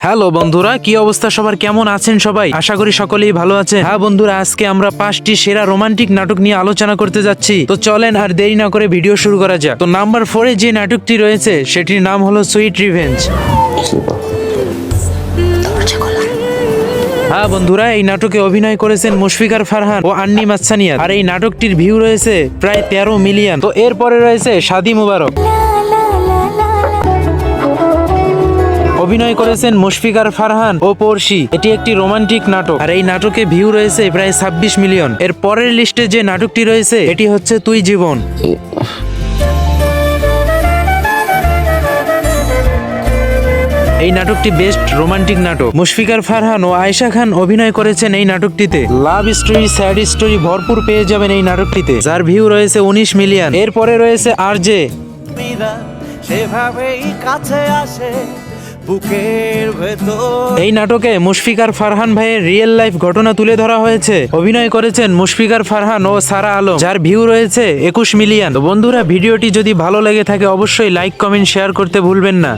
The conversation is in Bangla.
হ্যালো বন্ধুরা, কি অবস্থা সবার, কেমন আছেন সবাই? আশা করি সকলেই ভালো আছেন। হ্যাঁ বন্ধুরা, আজকে আমরা 5টি সেরা রোমান্টিক নাটক নিয়ে আলোচনা করতে যাচ্ছি। তো চলেন আর দেরি না করে ভিডিও শুরু করা যাক। তো নাম্বার 4-এ যে নাটকটি রয়েছে সেটির নাম হলো সুইট রিভেঞ্জ। হ্যাঁ বন্ধুরা, এই নাটকে অভিনয় করেছেন মুশফিকার ফারহান ও আন্নি মাচ্ছানিয়াত। আর এই নাটকটির ভিউ রয়েছে প্রায় 13 মিলিয়ন। তো এরপরে রয়েছে শাদি মুবারক। অভিনয় করেছেন মুশফিকার ফারহান ও পড়শি। এটি একটি রোমান্টিক নাটক আর এই নাটকে ভিউ রয়েছে প্রায় 26 মিলিয়ন। এর পরের লিস্টে যে নাটকটি রয়েছে এটি হচ্ছে তুই জীবন। এই নাটকটি বেস্ট রোমান্টিক নাটক। মুশফিকার ফারহান ও আয়েশা খান অভিনয় করেছেন এই নাটকটিতে। লাভ স্টোরি, স্যাড স্টোরি ভরপুর পেয়ে যাবেন এই নাটকটিতে, যার ভিউ রয়েছে 19 মিলিয়ন। এরপরে রয়েছে আরজে। সেভাবেই কাছে আসে বুকের ভেতর। এই নাটকে মুশফিকার ফারহান ভাইয়ের রিয়েল লাইফ ঘটনা তুলে ধরা হয়েছে। অভিনয় করেছেন মুশফিকার ফারহান ও সারা আলম, যার ভিউ রয়েছে 21 মিলিয়ন। তো বন্ধুরা, ভিডিওটি যদি ভালো লেগে থাকে অবশ্যই লাইক, কমেন্ট, শেয়ার করতে ভুলবেন না।